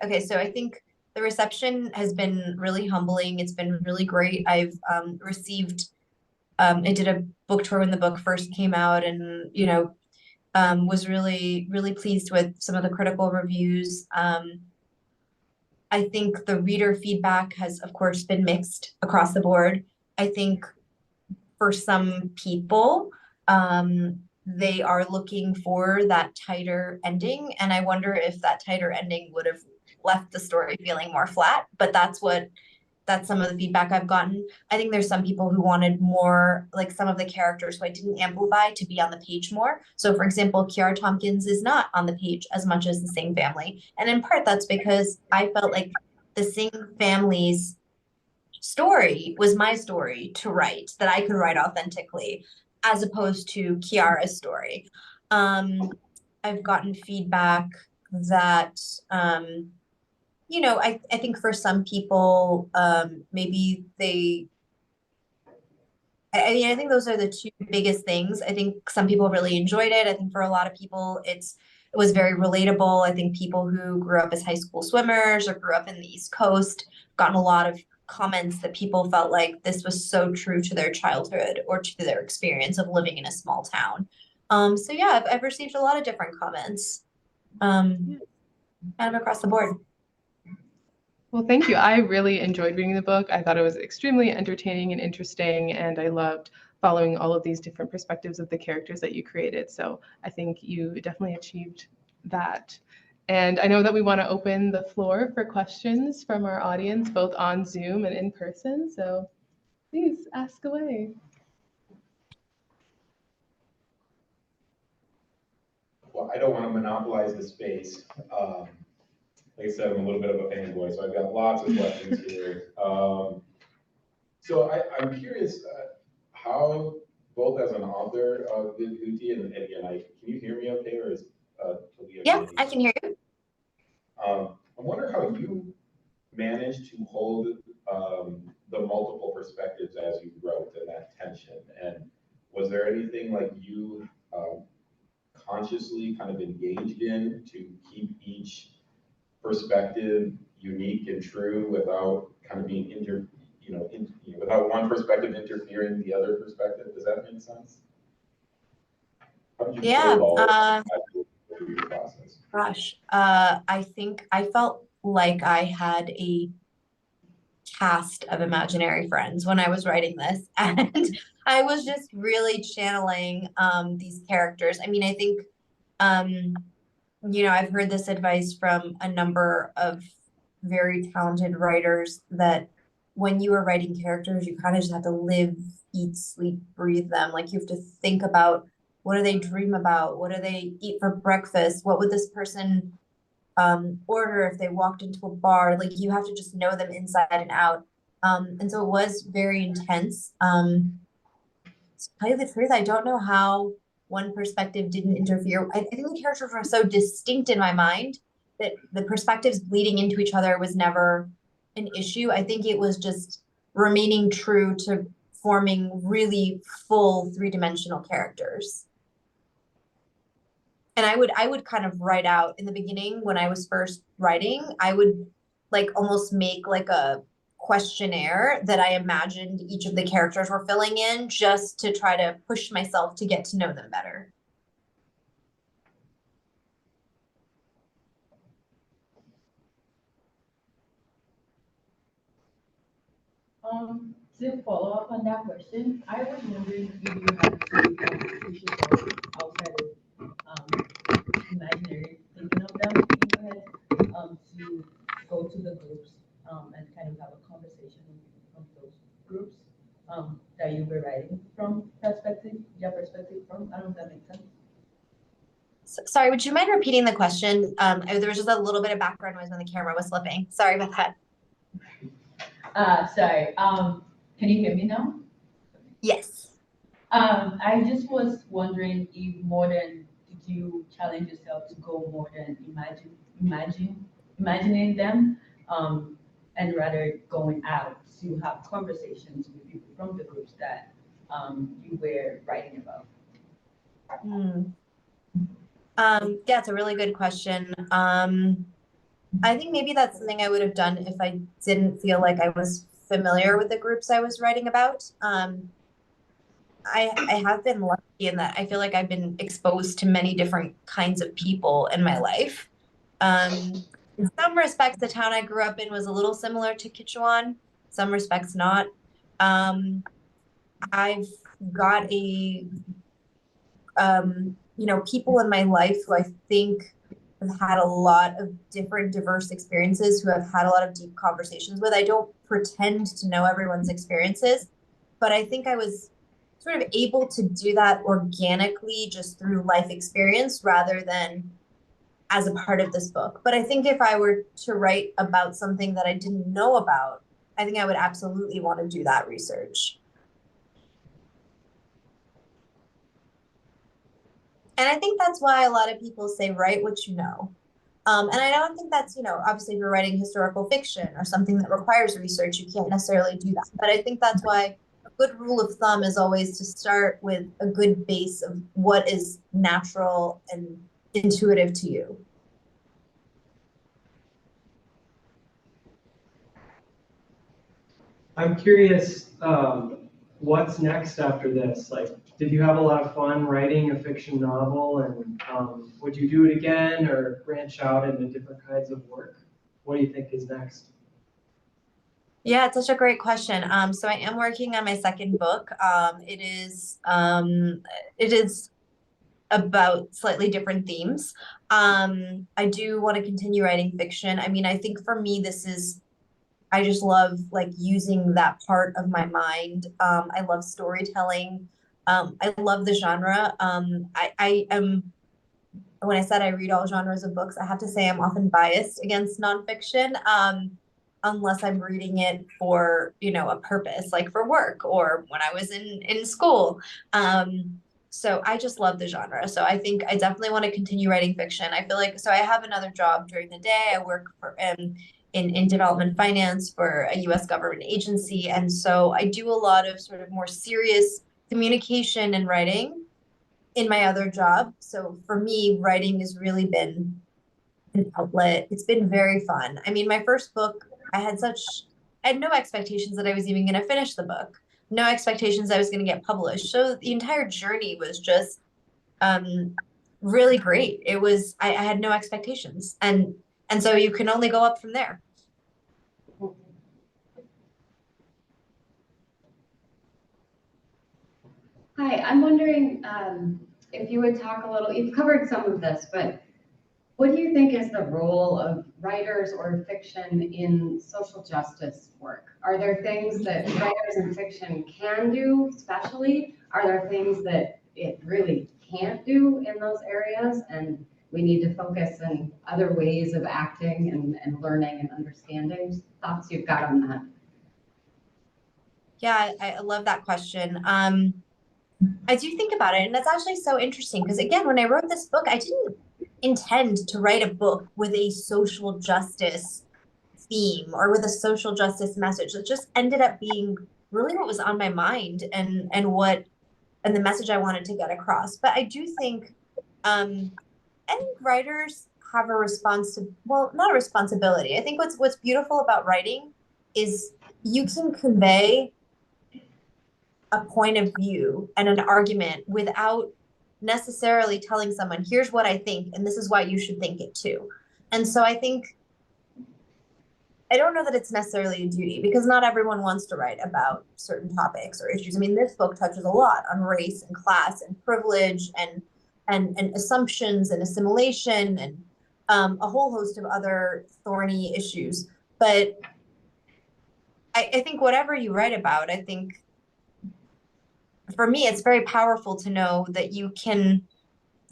okay, so I think the reception has been really humbling. It's been really great. I've received, I did a book tour when the book first came out, and, you know, was really, really pleased with some of the critical reviews. I think the reader feedback has, of course, been mixed across the board. I think for some people, they are looking for that tighter ending. And I wonder if that tighter ending would have left the story feeling more flat, but that's some of the feedback I've gotten. I think there's some people who wanted more, like some of the characters who I didn't amplify to be on the page more. So for example, Kiara Tompkins is not on the page as much as the Singh family. And in part that's because I felt like the Singh family's story was my story to write, that I could write authentically, as opposed to Kiara's story. I've gotten feedback that, you know, I think for some people, maybe I mean, I think those are the two biggest things. I think some people really enjoyed it. I think for a lot of people, it was very relatable. I think people who grew up as high school swimmers or grew up in the East Coast gotten a lot of comments that people felt like this was so true to their childhood or to their experience of living in a small town. So yeah, I've received a lot of different comments, kind of across the board. Well, thank you. I really enjoyed reading the book. I thought it was extremely entertaining and interesting, and I loved following all of these different perspectives of the characters that you created. So I think you definitely achieved that. And I know that we want to open the floor for questions from our audience, both on Zoom and in person. So please ask away. Well, I don't want to monopolize the space. Like I said, I'm a little bit of a fanboy, so I've got lots of questions here. So I'm curious how, both as an author of Vibhuti, and again, can you hear me okay, or is Talia? Yeah, I can hear you. I wonder how you managed to hold the multiple perspectives as you wrote, and that tension. And was there anything like you consciously kind of engaged in to keep each perspective unique and true without kind of being without one perspective interfering the other perspective? Does that make sense? How did you Yeah, build all of that through your process? gosh, I think I felt like I had a cast of imaginary friends when I was writing this, and I was just really channeling these characters. I mean, I think you know, I've heard this advice from a number of very talented writers that when you are writing characters, you kind of just have to live, eat, sleep, breathe them. Like you have to think about, what do they dream about? What do they eat for breakfast? What would this person order if they walked into a bar? Like you have to just know them inside and out. And so it was very intense. To tell you the truth, I don't know how one perspective didn't interfere. I think the characters were so distinct in my mind that the perspectives bleeding into each other was never an issue. I think it was just remaining true to forming really full three-dimensional characters. And I would kind of write out in the beginning when I was first writing, I would like almost make like a questionnaire that I imagined each of the characters were filling in, just to try to push myself to get to know them better. To follow up on that question, I was wondering if you had to push yourself outside of imaginary thinking of them in your head, to go to the groups and kind of have a conversation from those groups that you were writing from your perspective from. I don't know if that makes sense. Sorry, would you mind repeating the question? There was just a little bit of background noise when the camera was flipping. Sorry about that. Sorry. Can you hear me now? Yes. I just was wondering if did you challenge yourself to go more than imagining them, and rather going out to have conversations with people from the groups that you were writing about? Yeah, it's a really good question. I think maybe that's something I would have done if I didn't feel like I was familiar with the groups I was writing about. I have been lucky in that I feel like I've been exposed to many different kinds of people in my life. In some respects, the town I grew up in was a little similar to Kitchewan, some respects not. I've got people in my life who I think have had a lot of different diverse experiences, who I've had a lot of deep conversations with. I don't pretend to know everyone's experiences, but I think I was sort of able to do that organically just through life experience rather than as a part of this book. But I think if I were to write about something that I didn't know about, I think I would absolutely want to do that research. And I think that's why a lot of people say write what you know. And I don't think that's, obviously if you're writing historical fiction or something that requires research, you can't necessarily do that. But I think that's why a good rule of thumb is always to start with a good base of what is natural and intuitive to you. I'm curious, what's next after this? Like, did you have a lot of fun writing a fiction novel, and would you do it again or branch out into different kinds of work? What do you think is next? Yeah, it's such a great question. So I am working on my second book. It is about slightly different themes. I do want to continue writing fiction. I mean, I think for me, I just love like using that part of my mind. I love storytelling. I love the genre. I am, when I said I read all genres of books, I have to say I'm often biased against nonfiction, unless I'm reading it for, a purpose, like for work or when I was in school. So I just love the genre. So I think I definitely want to continue writing fiction. I feel like, so I have another job during the day. I work in development finance for a US government agency. And so I do a lot of sort of more serious communication and writing in my other job. So for me, writing has really been an outlet. It's been very fun. I mean, my first book, I had no expectations that I was even going to finish the book, no expectations I was going to get published. So the entire journey was just um, really great. I had no expectations. And so you can only go up from there. Hi, I'm wondering if you would talk a little, you've covered some of this, but what do you think is the role of writers or fiction in social justice work? Are there things that writers in fiction can do especially? Are there things that it really can't do in those areas? And we need to focus on other ways of acting and learning and understanding? Thoughts you've got on that? Yeah, I love that question. I do think about it, and that's actually so interesting because, again, when I wrote this book, I didn't intend to write a book with a social justice theme or with a social justice message. It just ended up being really what was on my mind and the message I wanted to get across. But um, I think writers have not a responsibility. I think what's beautiful about writing is you can convey a point of view and an argument without necessarily telling someone, here's what I think, and this is why you should think it too. And so I don't know that it's necessarily a duty because not everyone wants to write about certain topics or issues. I mean, this book touches a lot on race and class and privilege and assumptions and assimilation and a whole host of other thorny issues. But I think whatever you write about, I think for me, it's very powerful to know that you can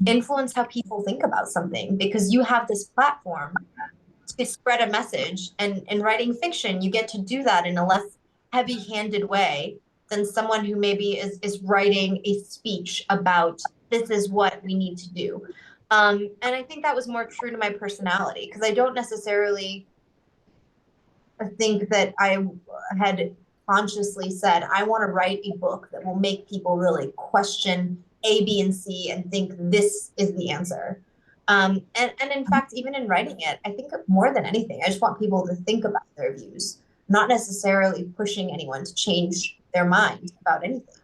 influence how people think about something because you have this platform to spread a message. And in writing fiction, you get to do that in a less heavy-handed way than someone who maybe is writing a speech about this is what we need to do. And I think that was more true to my personality because I don't necessarily think that I had consciously said, I want to write a book that will make people really question A, B, and C and think this is the answer. And in fact, even in writing it, I think more than anything, I just want people to think about their views, not necessarily pushing anyone to change their mind about anything,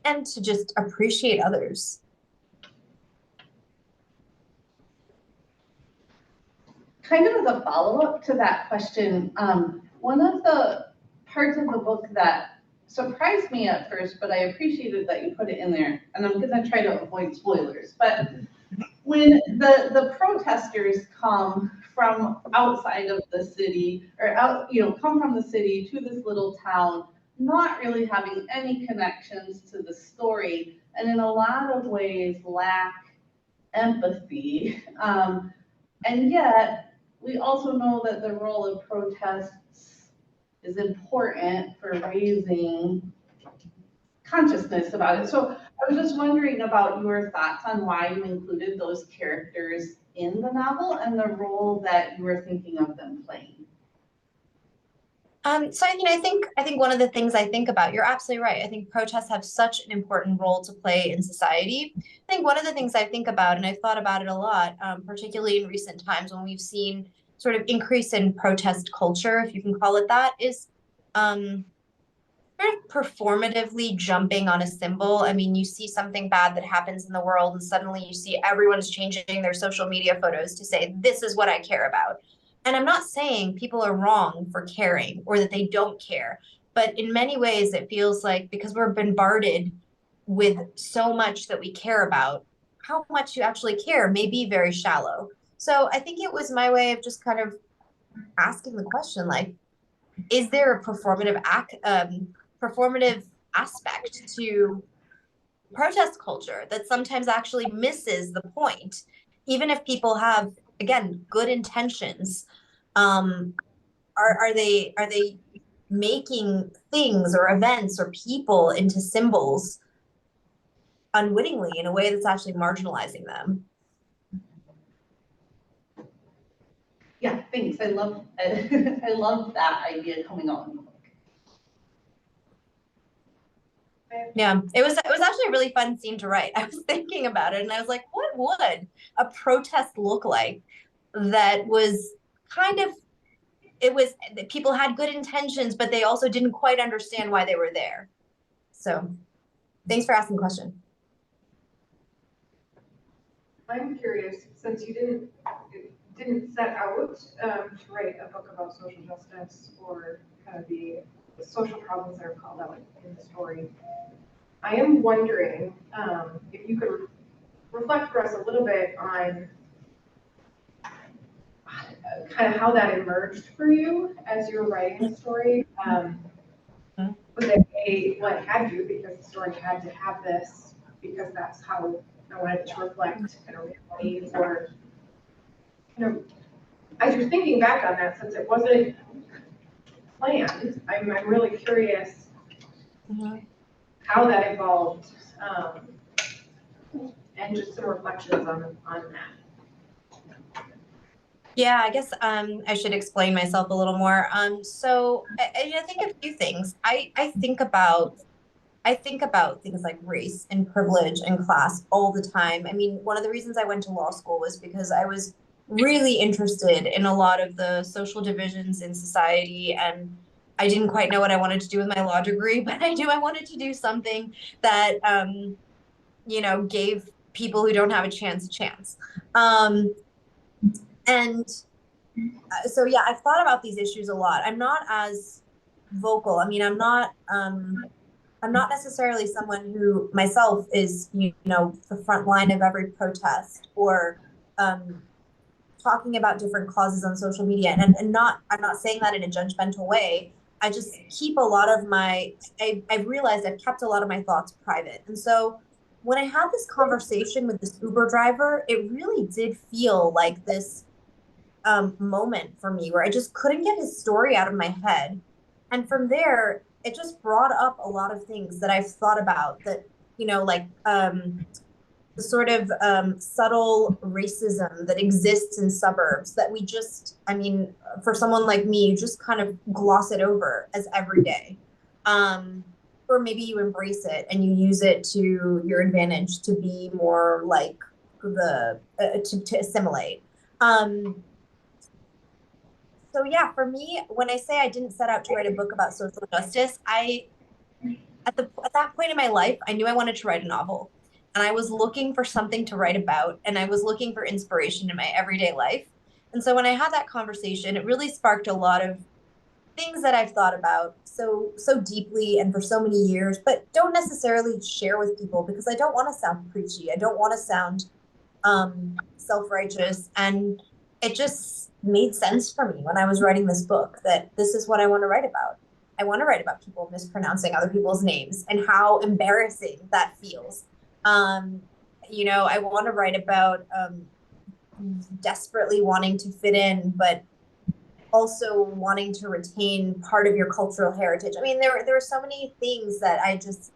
and to just appreciate others. Kind of as a follow-up to that question, one of the parts of the book that surprised me at first, but I appreciated that you put it in there, and I'm gonna try to avoid spoilers, but when the protesters come from outside of the city, or come from the city to this little town, not really having any connections to the story, and in a lot of ways lack empathy. And yet, we also know that the role of protests is important for raising consciousness about it. So I was just wondering about your thoughts on why you included those characters in the novel and the role that you were thinking of them playing. So I think one of the things I think about, you're absolutely right. I think protests have such an important role to play in society. I think one of the things I think about, and I've thought about it a lot, particularly in recent times when we've seen sort of increase in protest culture, if you can call it that, is sort of performatively jumping on a symbol. I mean, you see something bad that happens in the world, and suddenly you see everyone's changing their social media photos to say, this is what I care about. And I'm not saying people are wrong for caring or that they don't care, but in many ways it feels like because we're bombarded with so much that we care about, how much you actually care may be very shallow. So I think it was my way of just kind of asking the question, like, is there a performative aspect to protest culture that sometimes actually misses the point, even if people have, again, good intentions? Are they making things or events or people into symbols unwittingly in a way that's actually marginalizing them? Yeah, thanks. I love that idea coming out in the book. Yeah, it was actually a really fun scene to write. I was thinking about it and I was like, what would a protest look like that was kind of, it was, people had good intentions, but they also didn't quite understand why they were there. So thanks for asking the question. I'm curious, since you didn't set out to write a book about social justice or kind of the social problems that are called out in the story, I am wondering if you could reflect for us a little bit on kind of how that emerged for you as you were writing the story. Was it what had you, because the story had to have this, because that's how I wanted to reflect kind of realities, or as you're thinking back on that, since it wasn't planned, I'm really curious how that evolved, and just some reflections on that. Yeah, I guess I should explain myself a little more. So I think a few things. I think about things like race and privilege and class all the time. I mean, one of the reasons I went to law school was because I was really interested in a lot of the social divisions in society, and I didn't quite know what I wanted to do with my law degree, but I knew I wanted to do something that gave people who don't have a chance. And so yeah, I've thought about these issues a lot. I'm not as vocal. I mean, I'm not necessarily someone who myself is, the front line of every protest or talking about different causes on social media. And I'm not saying that in a judgmental way. I just keep a lot of I've realized I've kept a lot of my thoughts private. And so when I had this conversation with this Uber driver, it really did feel like this moment for me where I just couldn't get his story out of my head. And from there, it just brought up a lot of things that I've thought about that, the sort of subtle racism that exists in suburbs that we just, I mean, for someone like me, you just kind of gloss it over as everyday. Or maybe you embrace it and you use it to your advantage to be more like to assimilate. So yeah, for me, when I say I didn't set out to write a book about social justice, at that point in my life, I knew I wanted to write a novel, and I was looking for something to write about, and I was looking for inspiration in my everyday life. And so when I had that conversation, it really sparked a lot of things that I've thought about so deeply and for so many years, but don't necessarily share with people because I don't want to sound preachy. I don't want to sound self-righteous, and it just made sense for me when I was writing this book that this is what I want to write about. I want to write about people mispronouncing other people's names and how embarrassing that feels. I want to write about desperately wanting to fit in, but also wanting to retain part of your cultural heritage. I mean, there are so many things that I just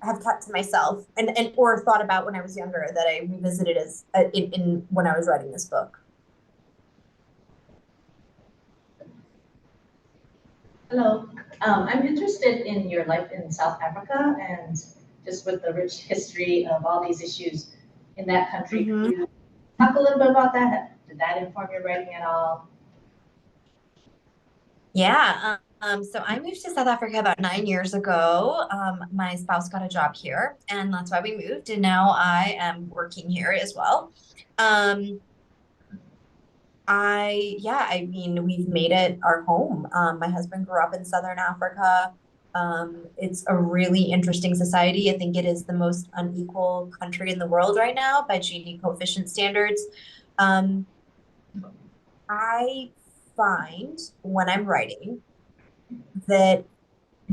have kept to myself and or thought about when I was younger that I revisited as in when I was writing this book. Hello, I'm interested in your life in South Africa and just with the rich history of all these issues in that country. Mm-hmm. Could you talk a little bit about that? Did that inform your writing at all? Yeah. So I moved to South Africa about 9 years ago. My spouse got a job here, and that's why we moved. And now I am working here as well. Um, I mean, we've made it our home. My husband grew up in Southern Africa. It's a really interesting society. I think it is the most unequal country in the world right now by Gini coefficient standards. Um, I find when I'm writing that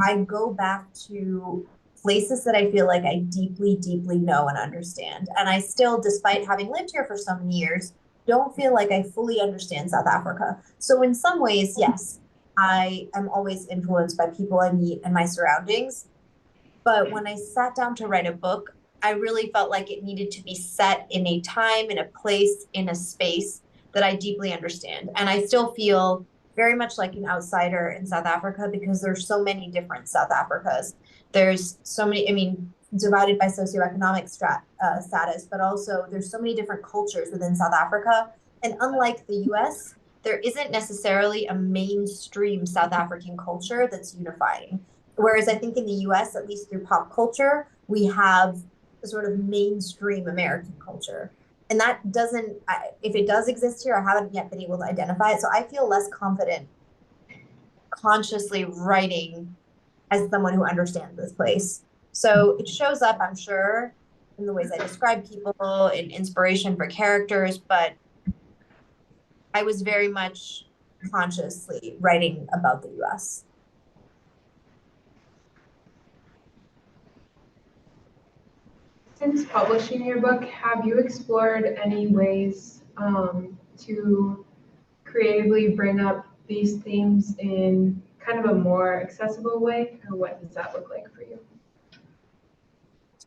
I go back to places that I feel like I deeply, deeply know and understand. And I still, despite having lived here for so many years, don't feel like I fully understand South Africa. So in some ways, yes, I am always influenced by people I meet and my surroundings. But when I sat down to write a book, I really felt like it needed to be set in a time, in a place, in a space that I deeply understand. And I still feel very much like an outsider in South Africa because there's so many different South Africas. There's so many, I mean, divided by socioeconomic status, but also there's so many different cultures within South Africa. And unlike the US, there isn't necessarily a mainstream South African culture that's unifying. Whereas I think in the US, at least through pop culture, we have a sort of mainstream American culture. And that doesn't, if it does exist here, I haven't yet been able to identify it. So I feel less confident consciously writing as someone who understands this place. So it shows up, I'm sure, in the ways I describe people, in inspiration for characters, but I was very much consciously writing about the US. Since publishing your book, have you explored any ways to creatively bring up these themes in kind of a more accessible way? Or what does that look like for you?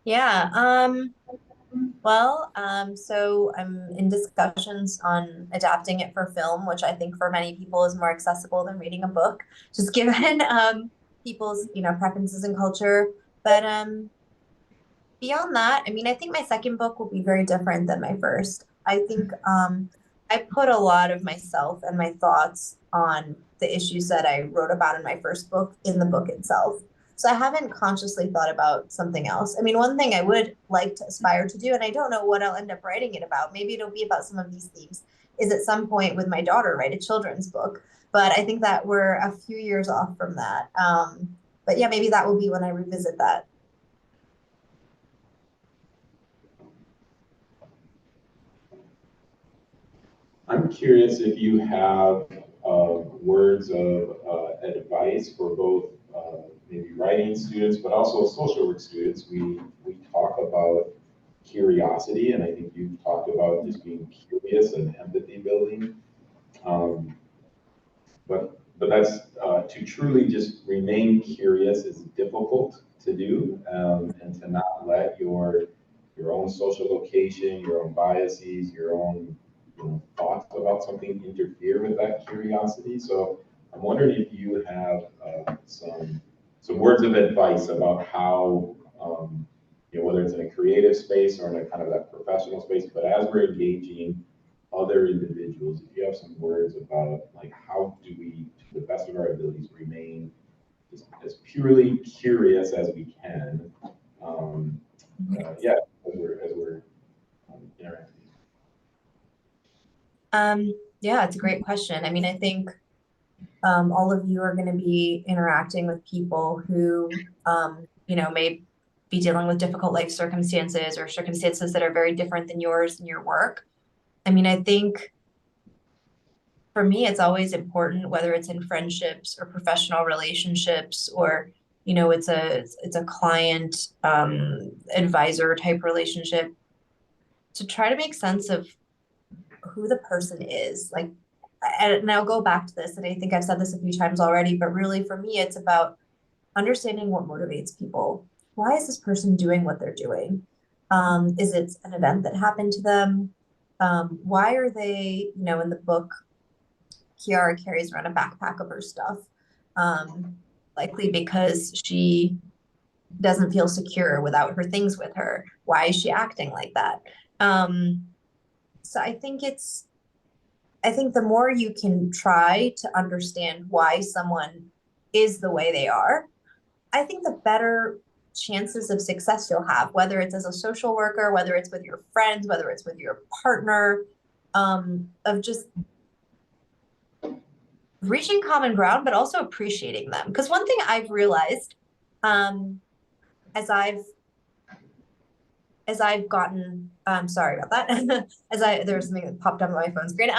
Yeah. So I'm in discussions on adapting it for film, which I think for many people is more accessible than reading a book, just given people's, preferences and culture. But beyond that, I mean, I think my second book will be very different than my first. I think I put a lot of myself and my thoughts on the issues that I wrote about in my first book in the book itself. So I haven't consciously thought about something else. I mean, one thing I would like to aspire to do, and I don't know what I'll end up writing it about, maybe it'll be about some of these themes, is at some point with my daughter write a children's book. But I think that we're a few years off from that. But yeah, maybe that will be when I revisit that. I'm curious if you have words of advice for both maybe writing students, but also social work students. We talk about curiosity, and I think you've talked about just being curious and empathy building. But that's to truly just remain curious is difficult to do, and to not let your own social location, your own biases, your own thoughts about something interfere with that curiosity. So I'm wondering if you have some words of advice about how whether it's in a creative space or in a kind of that professional space, but as we're engaging other individuals, if you have some words about like how do we, to the best of our abilities, remain as purely curious as we can, yeah, as we're interacting. Yeah, it's a great question. I mean, I think all of you are going to be interacting with people who, you know, may be dealing with difficult life circumstances or circumstances that are very different than yours in your work. I mean, I think for me, it's always important, whether it's in friendships or professional relationships, or, you know, it's a client advisor type relationship, to try to make sense of who the person is. Like, and I'll go back to this, and I think I've said this a few times already, but really for me, it's about understanding what motivates people. Why is this person doing what they're doing? Is it an event that happened to them? Why are they, you know, in the book, Kiara carries around a backpack of her stuff, likely because she doesn't feel secure without her things with her. Why is she acting like that? So I think the more you can try to understand why someone is the way they are, I think the better chances of success you'll have, whether it's as a social worker, whether it's with your friends, whether it's with your partner, of just reaching common ground, but also appreciating them. Because one thing I've realized, as I've gotten, sorry about that, there was something that popped up on my phone screen,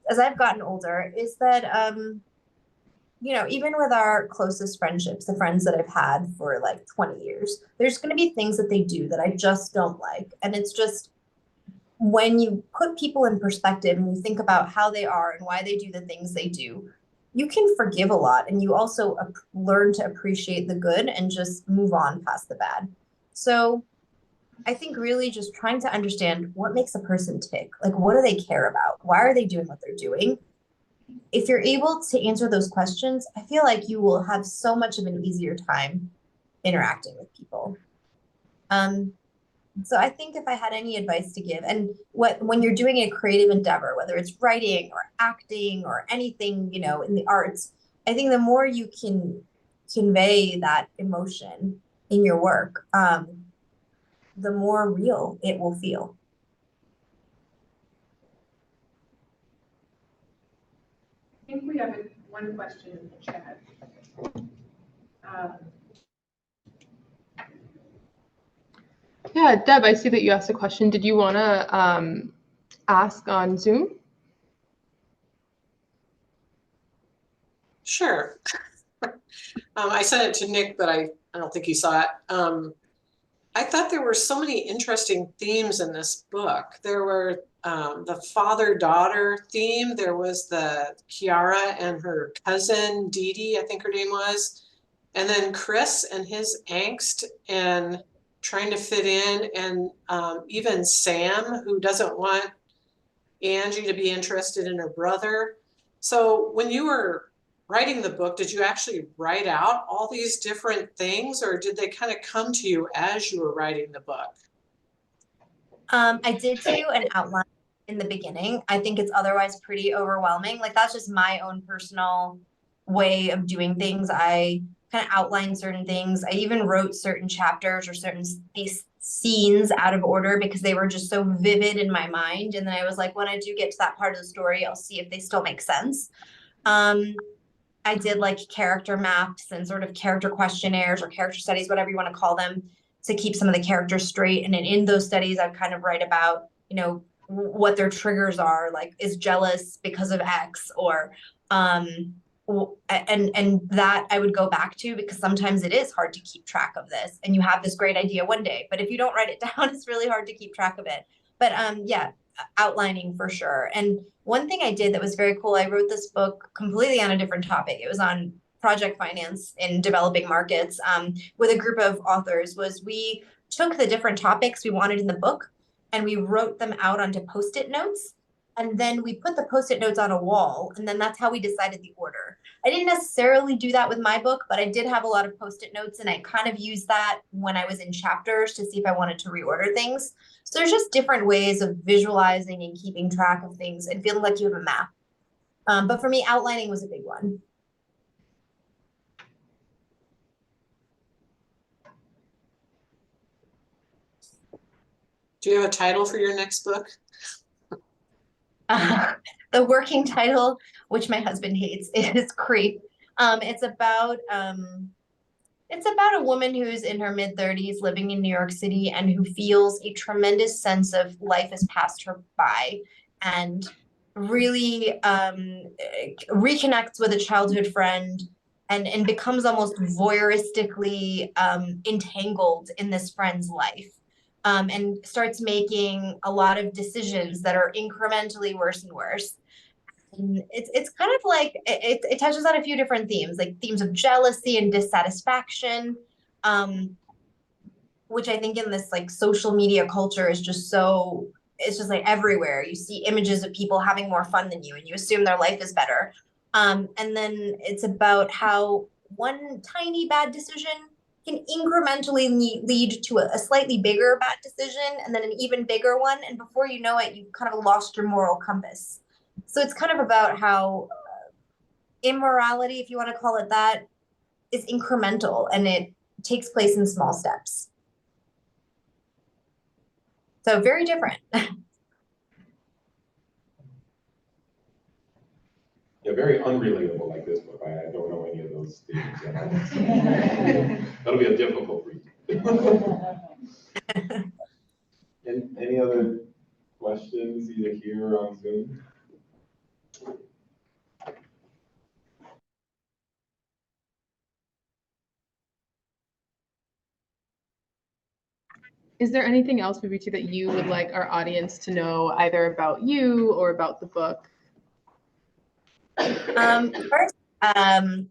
as I've gotten older, is that, you know, even with our closest friendships, the friends that I've had for like 20 years, there's going to be things that they do that I just don't like. And it's just, when you put people in perspective and you think about how they are and why they do the things they do, you can forgive a lot, and you also learn to appreciate the good and just move on past the bad. So I think really just trying to understand what makes a person tick. Like, what do they care about? Why are they doing what they're doing? If you're able to answer those questions, I feel like you will have so much of an easier time interacting with people. So I think if I had any advice to give, and when you're doing a creative endeavor, whether it's writing or acting or anything, you know, in the arts, I think the more you can convey that emotion in your work, the more real it will feel. I think we have one question in the chat. Yeah, Deb, I see that you asked a question. Did you want to ask on Zoom? Sure. I sent it to Nick, but I don't think he saw it. I thought there were so many interesting themes in this book. There were the father-daughter theme. There was the Kiara and her cousin, Dee Dee, I think her name was. And then Chris and his angst and trying to fit in, and even Sam, who doesn't want Angie to be interested in her brother. So when you were writing the book, did you actually write out all these different things, or did they kind of come to you as you were writing the book? I did do an outline in the beginning. I think it's otherwise pretty overwhelming. Like, that's just my own personal way of doing things. I kind of outline certain things. I even wrote certain chapters or certain these scenes out of order because they were just so vivid in my mind. And then I was like, when I do get to that part of the story, I'll see if they still make sense. I did like character maps and sort of character questionnaires or character studies, whatever you want to call them, to keep some of the characters straight. And in those studies, I'd kind of write about, you know, what their triggers are, like, is jealous because of X, or and that I would go back to, because sometimes it is hard to keep track of this, and you have this great idea one day, but if you don't write it down, it's really hard to keep track of it. But yeah, outlining for sure. And one thing I did that was very cool, I wrote this book completely on a different topic. It was on project finance in developing markets, with a group of authors. Was we took the different topics we wanted in the book and we wrote them out onto Post-it notes. And then we put the Post-it notes on a wall, and then that's how we decided the order. I didn't necessarily do that with my book, but I did have a lot of Post-it notes, and I kind of used that when I was in chapters to see if I wanted to reorder things. So there's just different ways of visualizing and keeping track of things and feeling like you have a map. But for me, outlining was a big one. Do you have a title for your next book? The working title, which my husband hates, is Creep. It's about a woman who's in her mid-30s living in New York City and who feels a tremendous sense of life has passed her by and really reconnects with a childhood friend and becomes almost voyeuristically entangled in this friend's life. And starts making a lot of decisions that are incrementally worse and worse. And it's kind of like it touches on a few different themes, like themes of jealousy and dissatisfaction, which I think in this like social media culture is just so, it's just like everywhere. You see images of people having more fun than you and you assume their life is better. And then it's about how one tiny bad decision can incrementally lead to a slightly bigger bad decision and then an even bigger one. And before you know it, you've kind of lost your moral compass. So it's kind of about how immorality, if you want to call it that, is incremental and it takes place in small steps. So very different. Yeah, very unrelatable like this book. I don't know any of those themes. That'll be a difficult read. And any other questions either here or on Zoom? Is there anything else, Vibhuti, that you would like our audience to know either about you or about the book? First,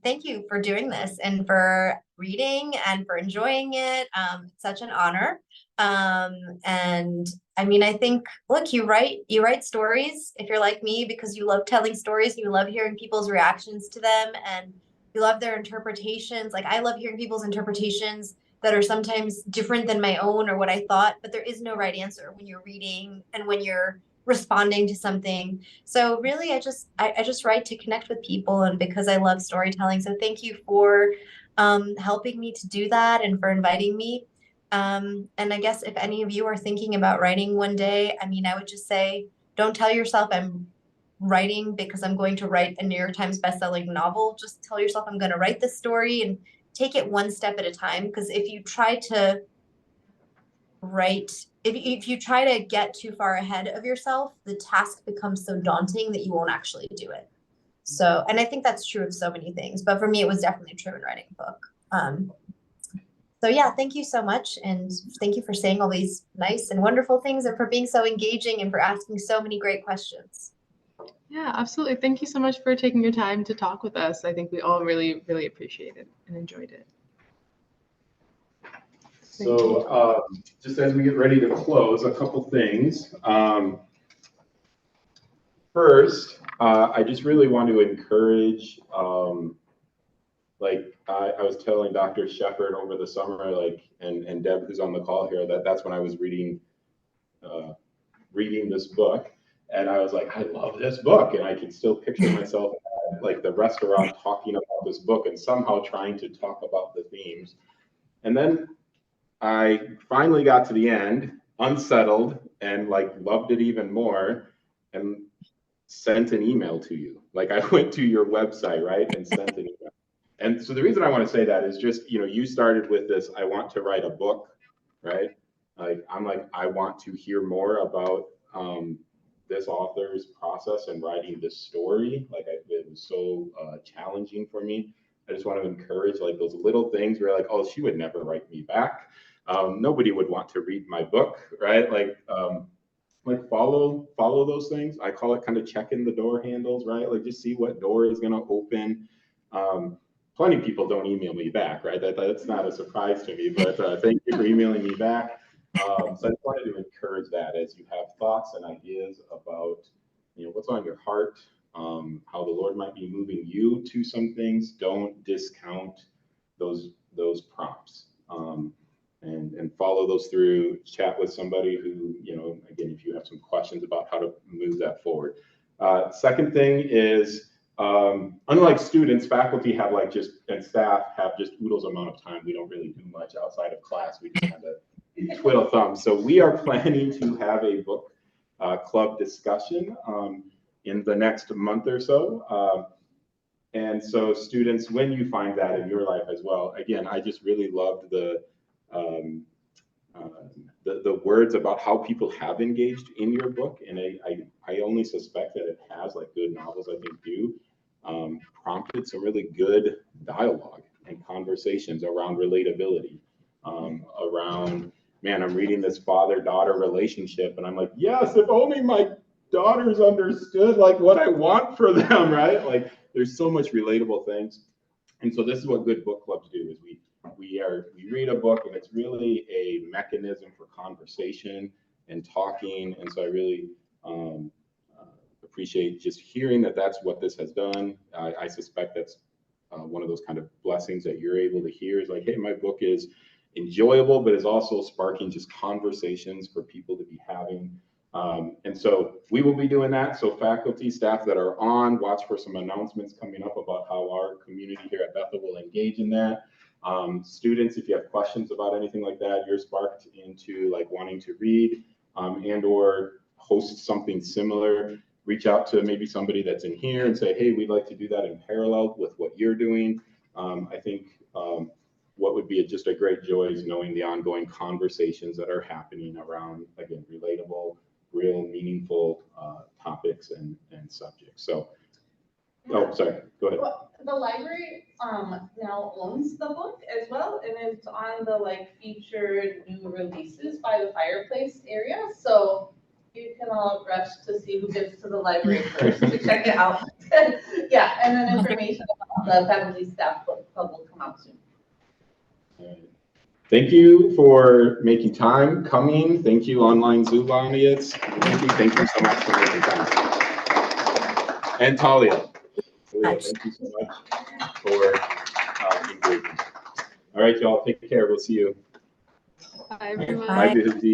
thank you for doing this and for reading and for enjoying it. It's such an honor. And I mean, I think, look, you write stories if you're like me because you love telling stories, you love hearing people's reactions to them, and you love their interpretations. Like I love hearing people's interpretations that are sometimes different than my own or what I thought, but there is no right answer when you're reading and when you're responding to something. So really, I just write to connect with people and because I love storytelling. So thank you for helping me to do that and for inviting me. And I guess if any of you are thinking about writing one day, I mean, I would just say, don't tell yourself I'm writing because I'm going to write a New York Times bestselling novel. Just tell yourself I'm going to write this story and take it one step at a time. Because if you try to if you try to get too far ahead of yourself, the task becomes so daunting that you won't actually do it. So, and I think that's true of so many things, but for me, it was definitely true in writing a book. So yeah, thank you so much. And thank you for saying all these nice and wonderful things and for being so engaging and for asking so many great questions. Yeah, absolutely. Thank you so much for taking your time to talk with us. I think we all really, really appreciated and enjoyed it. So just as we get ready to close, a couple things. First, I just really want to encourage, like I was telling Dr. Shepard over the summer, like, and Deb, who's on the call here, that's when I was reading this book, and I was like, I love this book, and I can still picture myself at like the restaurant talking about this book and somehow trying to talk about the themes. And then I finally got to the end, unsettled, and like loved it even more, and sent an email to you. Like I went to your website, right, and sent an email. And so the reason I want to say that is just, you started with this, I want to write a book, right? Like I'm like, I want to hear more about this author's process and writing this story. Like it was so challenging for me. I just want to encourage like those little things where like, oh, she would never write me back. Nobody would want to read my book, right? Like follow those things. I call it kind of checking the door handles, right? Like just see what door is going to open. Plenty of people don't email me back, right? That's not a surprise to me, but thank you for emailing me back. So I just wanted to encourage that as you have thoughts and ideas about, what's on your heart, how the Lord might be moving you to some things. Don't discount those prompts, and follow those through. Chat with somebody who, again, if you have some questions about how to move that forward. Second thing is, unlike students, faculty have and staff have just oodles amount of time. We don't really do much outside of class. We just kind of twiddle thumbs. So we are planning to have a book club discussion in the next month or so. And so students, when you find that in your life as well, again, I just really loved the words about how people have engaged in your book. And I only suspect that it has, like good novels I think do, prompted some really good dialogue and conversations around relatability, around, man, I'm reading this father-daughter relationship and I'm like, yes, if only my daughters understood like what I want for them, right? Like there's so much relatable things. And so this is what good book clubs do, is we read a book, and it's really a mechanism for conversation and talking. And so I really appreciate just hearing that that's what this has done. I suspect that's one of those kind of blessings that you're able to hear, is like, hey, my book is enjoyable, but is also sparking just conversations for people to be having. And so we will be doing that. So faculty, staff that are on, watch for some announcements coming up about how our community here at Bethel will engage in that. Students, if you have questions about anything like that, you're sparked into like wanting to read and or host something similar, reach out to maybe somebody that's in here and say, hey, we'd like to do that in parallel with what you're doing. I think what would be just a great joy is knowing the ongoing conversations that are happening around, again, relatable, real, meaningful topics and subjects. So, oh, sorry, go ahead. Well, the library now owns the book as well, and it's on the featured new releases by the fireplace area. So you can all rush to see who gets to the library first to check it out. Yeah, and then information about the faculty staff book club will come out soon. All right. Thank you for making time, coming. Thank you, online Zoom audience. Thank you so much for making time. And Talia, thank you so much for engaging. All right, y'all, take care. We'll see you. Bye, everyone. Bye, Vibhuti.